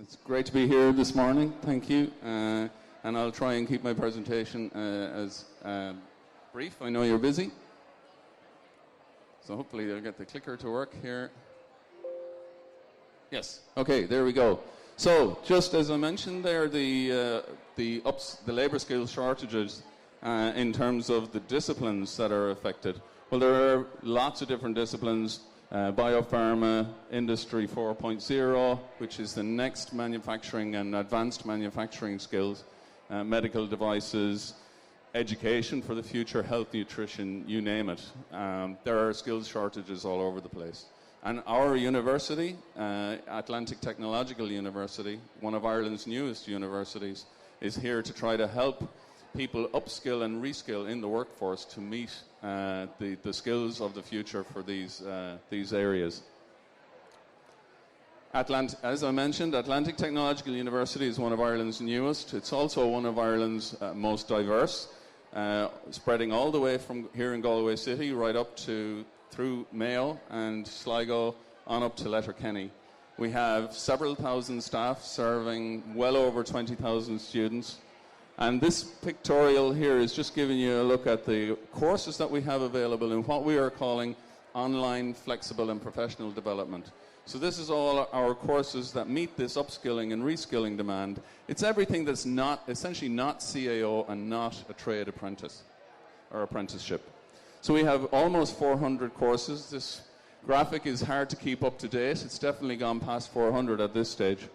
It's great to be here this morning. Thank you. And I'll try and keep my presentation as brief. I know you're busy. So hopefully I'll get the clicker to work here. Yes. Okay, there we go. So just as I mentioned there, the labour skills shortages in terms of the disciplines that are affected. Well, there are lots of different disciplines. Biopharma, Industry 4.0, which is the next manufacturing and advanced manufacturing skills, medical devices, education for the future, health, nutrition, you name it. There are skills shortages all over the place. And our university, Atlantic Technological University, one of Ireland's newest universities, is here to try to help people upskill and reskill in the workforce to meet the skills of the future for these areas. As I mentioned, Atlantic Technological University is one of Ireland's newest. It's also one of Ireland's most diverse, spreading all the way from here in Galway City right up to through Mayo and Sligo on up to Letterkenny. We have several thousand staff serving well over 20,000 students. And this pictorial here is just giving you a look at the courses that we have available in what we are calling online, flexible and professional development. So this is all our courses that meet this upskilling and reskilling demand. It's everything that's essentially not CAO and not a trade apprentice or apprenticeship. So we have almost 400 courses. This graphic is hard to keep up to date. It's definitely gone past 400 at this stage.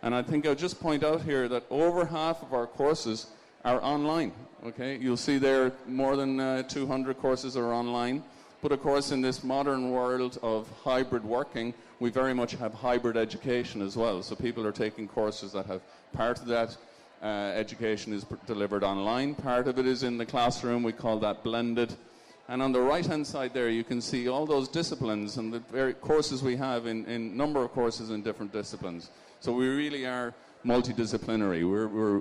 And I think I'll just point out here that over half of our courses are online. Okay, you'll see there more than 200 courses are online. But of course, in this modern world of hybrid working, we very much have hybrid education as well. So people are taking courses that have part of that education is delivered online, part of it is in the classroom. We call that blended. And on the right-hand side there, you can see all those disciplines and the very courses we have in number of courses in different disciplines. So we really are multidisciplinary.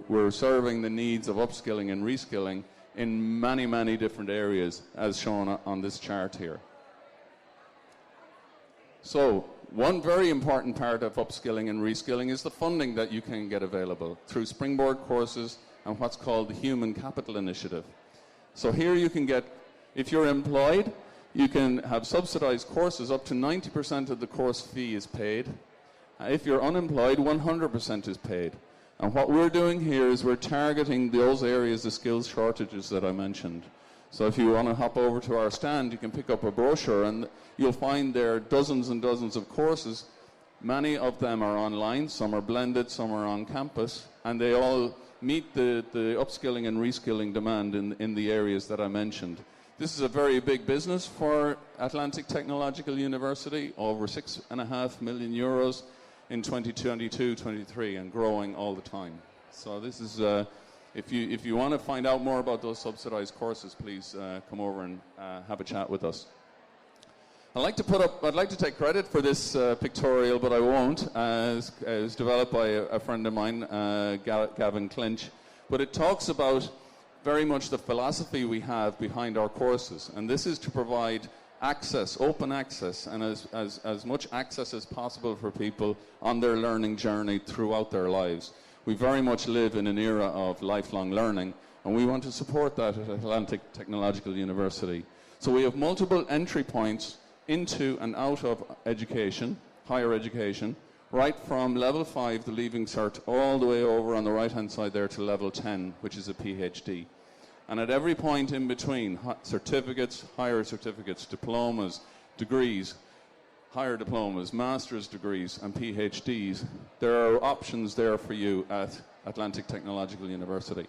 We're serving the needs of upskilling and reskilling in many, many different areas, as shown on this chart here. So one very important part of upskilling and reskilling is the funding that you can get available through Springboard courses and what's called the Human Capital Initiative. So here you can get, if you're employed, you can have subsidized courses. Up to 90% of the course fee is paid. If you're unemployed, 100% is paid. And what we're doing here is we're targeting those areas of skills shortages that I mentioned. So if you want to hop over to our stand, you can pick up a brochure and you'll find there dozens and dozens of courses. Many of them are online, some are blended, some are on campus, and they all meet the upskilling and reskilling demand in the areas that I mentioned. This is a very big business for Atlantic Technological University, over €6.5 million in 2022-23 and growing all the time. So this is, if you want to find out more about those subsidized courses, please come over and have a chat with us. I'd like to take credit for this pictorial, but I won't, as developed by a friend of mine, Gavin Clinch. But it talks about very much the philosophy we have behind our courses, and this is to provide access, open access, and as much access as possible for people on their learning journey throughout their lives. We very much live in an era of lifelong learning, and we want to support that at Atlantic Technological University. So we have multiple entry points into and out of education, higher education, right from level 5, the Leaving Cert, all the way over on the right-hand side there to level 10, which is a PhD. And at every point in between, certificates, higher certificates, diplomas, degrees, higher diplomas, master's degrees, and PhDs, there are options there for you at Atlantic Technological University.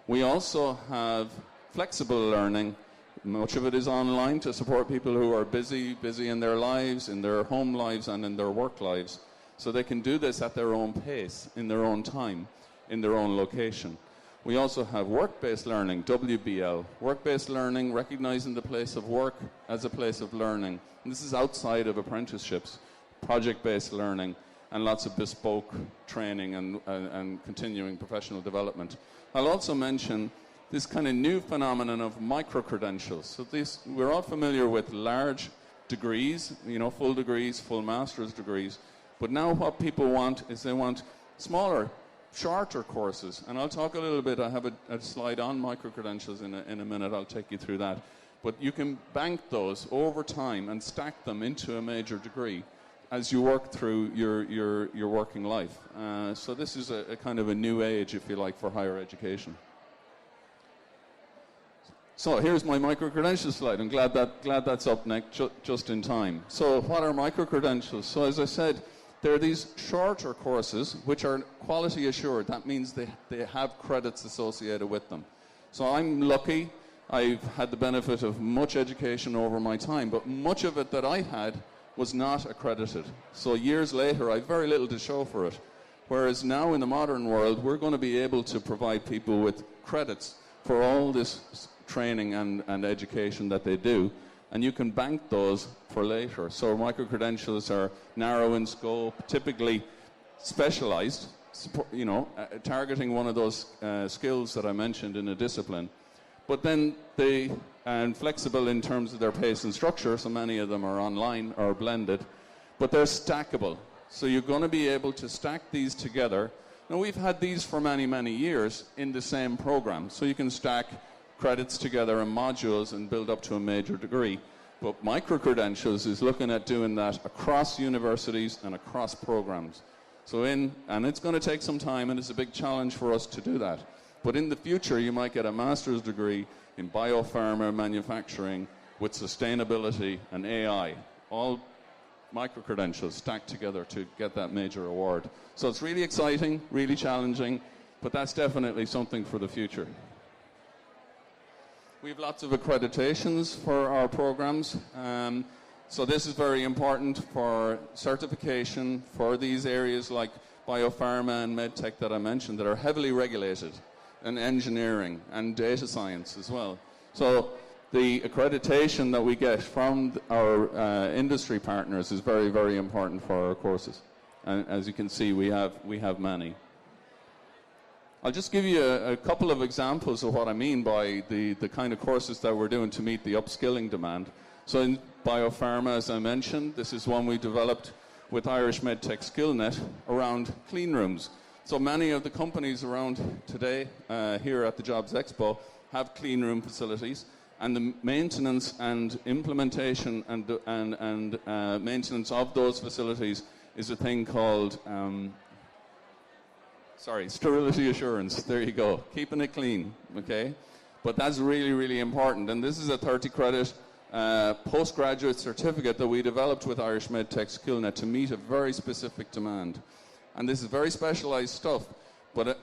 We also have flexible learning. Much of it is online to support people who are busy in their lives, in their home lives, and in their work lives. So they can do this at their own pace, in their own time, in their own location. We also have work-based learning, WBL. Work-based learning, recognizing the place of work as a place of learning. And this is outside of apprenticeships, project-based learning, and lots of bespoke training and continuing professional development. I'll also mention this kind of new phenomenon of micro-credentials. So we're all familiar with large degrees, full degrees, full master's degrees. But now what people want is they want smaller, shorter courses. And I'll talk a little bit, I have a slide on micro-credentials in a minute, I'll take you through that. But you can bank those over time and stack them into a major degree as you work through your working life. So this is a kind of a new age, if you like, for higher education. So here's my micro-credentials slide. I'm glad that's up next, just in time. So what are micro-credentials? So as I said, there are these shorter courses which are quality assured. That means they have credits associated with them. So I'm lucky. I've had the benefit of much education over my time, but much of it that I had was not accredited. So years later, I have very little to show for it. Whereas now in the modern world, we're going to be able to provide people with credits for all this training and education that they do, and you can bank those for later. So micro-credentials are narrow in scope, typically specialized, targeting one of those skills that I mentioned in a discipline. But then and flexible in terms of their pace and structure, so many of them are online or blended, but they're stackable. So you're going to be able to stack these together. Now, we've had these for many, many years in the same program, so you can stack credits together in modules and build up to a major degree. But micro-credentials is looking at doing that across universities and across programs. And it's going to take some time, and it's a big challenge for us to do that. But in the future, you might get a master's degree in biopharma manufacturing with sustainability and AI, all micro-credentials stacked together to get that major award. So it's really exciting, really challenging, but that's definitely something for the future. We have lots of accreditations for our programs. So this is very important for certification for these areas like biopharma and medtech that I mentioned that are heavily regulated, and engineering and data science as well. So the accreditation that we get from our industry partners is very, very important for our courses. And as you can see, we have many. I'll just give you a couple of examples of what I mean by the kind of courses that we're doing to meet the upskilling demand. So in biopharma, as I mentioned, this is one we developed with Irish MedTech SkillNet around clean rooms. So many of the companies around today here at the Jobs Expo have clean room facilities, and the maintenance and implementation and maintenance of those facilities is a thing called sterility assurance. There you go, keeping it clean, okay? But that's really, really important, and this is a 30-credit postgraduate certificate that we developed with Irish MedTech SkillNet to meet a very specific demand. And this is very specialized stuff, but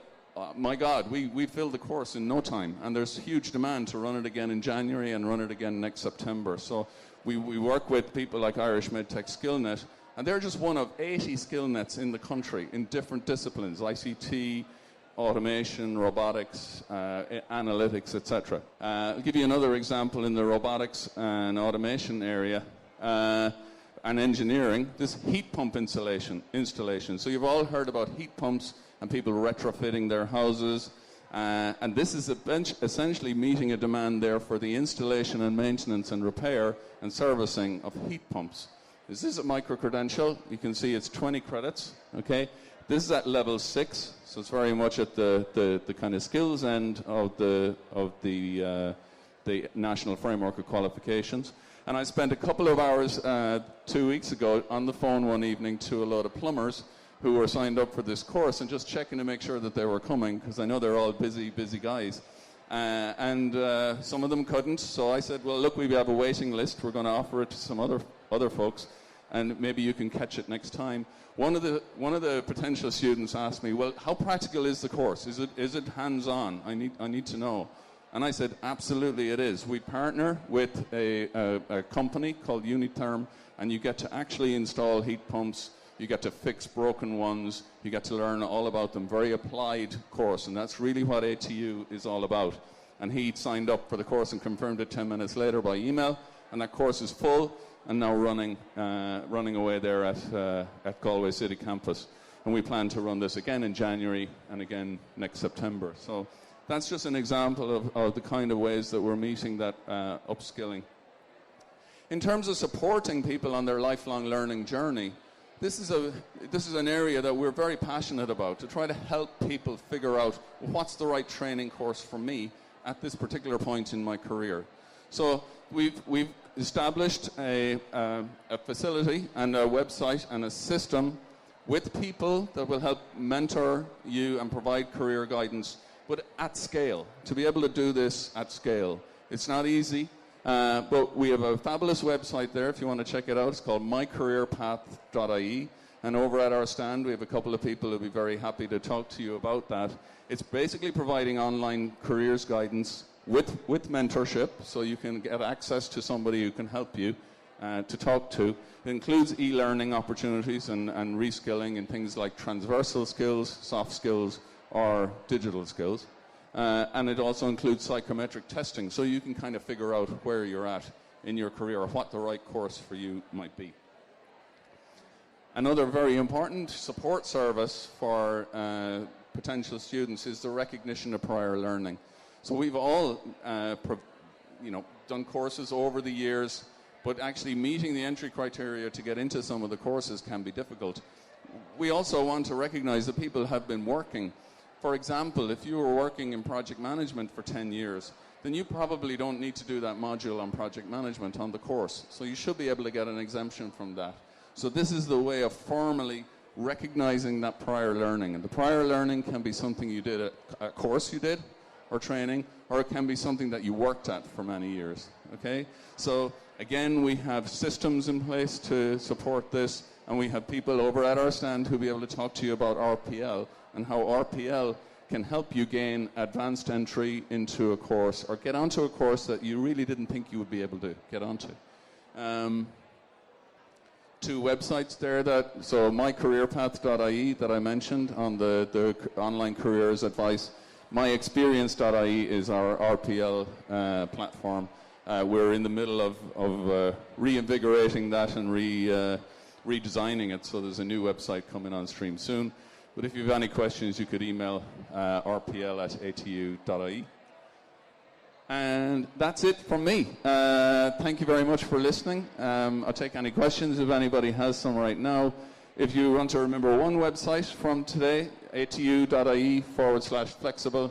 my God, we filled the course in no time, and there's huge demand to run it again in January and run it again next September. So we work with people like Irish MedTech SkillNet, and they're just one of 80 skill nets in the country in different disciplines, ICT, automation, robotics, analytics, etc. I'll give you another example in the robotics and automation area. And engineering, this heat pump installation. So you've all heard about heat pumps and people retrofitting their houses. And this is essentially meeting a demand there for the installation and maintenance and repair and servicing of heat pumps. This is a micro-credential. You can see it's 20 credits, okay? This is at level 6, so it's very much at the kind of skills end of the national framework of qualifications. And I spent a couple of hours 2 weeks ago on the phone one evening to a load of plumbers who were signed up for this course and just checking to make sure that they were coming, because I know they're all busy guys. And some of them couldn't, so I said, well, look, we have a waiting list. We're going to offer it to some other folks, and maybe you can catch it next time. One of the potential students asked me, well, how practical is the course? Is it hands-on? I need to know. And I said, absolutely it is. We partner with a company called Unitherm, and you get to actually install heat pumps, you get to fix broken ones, you get to learn all about them. Very applied course, and that's really what ATU is all about. And he signed up for the course and confirmed it 10 minutes later by email, and that course is full and now running away there at Galway City campus. And we plan to run this again in January and again next September. So that's just an example of the kind of ways that we're meeting that upskilling. In terms of supporting people on their lifelong learning journey, this is an area that we're very passionate about, to try to help people figure out what's the right training course for me at this particular point in my career. So we've established a facility and a website and a system with people that will help mentor you and provide career guidance, but at scale, to be able to do this at scale. It's not easy. But we have a fabulous website there if you want to check it out. It's called mycareerpath.ie. And over at our stand, we have a couple of people who'll be very happy to talk to you about that. It's basically providing online careers guidance with mentorship, so you can get access to somebody who can help you to talk to. It includes e-learning opportunities and reskilling in things like transversal skills, soft skills, or digital skills. And it also includes psychometric testing, so you can kind of figure out where you're at in your career or what the right course for you might be. Another very important support service for potential students is the recognition of prior learning. So we've all done courses over the years, but actually meeting the entry criteria to get into some of the courses can be difficult. We also want to recognize that people have been working. For example, if you were working in project management for 10 years, then you probably don't need to do that module on project management on the course. So you should be able to get an exemption from that. So this is the way of formally recognizing that prior learning. And the prior learning can be something you did, a course you did, or training, or it can be something that you worked at for many years. Okay? So again, we have systems in place to support this, and we have people over at our stand who'll be able to talk to you about RPL and how RPL can help you gain advanced entry into a course or get onto a course that you really didn't think you would be able to get onto. Two websites there, so mycareerpath.ie that I mentioned on the online careers advice. myexperience.ie is our RPL platform. We're in the middle of reinvigorating that and redesigning it, so there's a new website coming on stream soon. But if you have any questions, you could email rpl@atu.ie. And that's it from me. Thank you very much for listening. I'll take any questions if anybody has some right now. If you want to remember one website from today, atu.ie/flexible.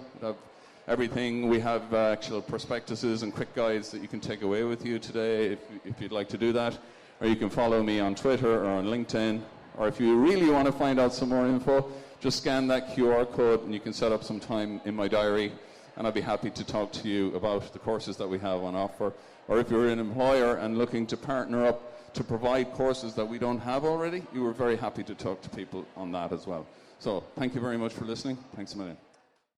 Everything. We have actual prospectuses and quick guides that you can take away with you today if you'd like to do that. Or you can follow me on Twitter or on LinkedIn. Or if you really want to find out some more info, just scan that QR code and you can set up some time in my diary, and I'll be happy to talk to you about the courses that we have on offer. Or if you're an employer and looking to partner up to provide courses that we don't have already, we were very happy to talk to people on that as well. So thank you very much for listening. Thanks a million.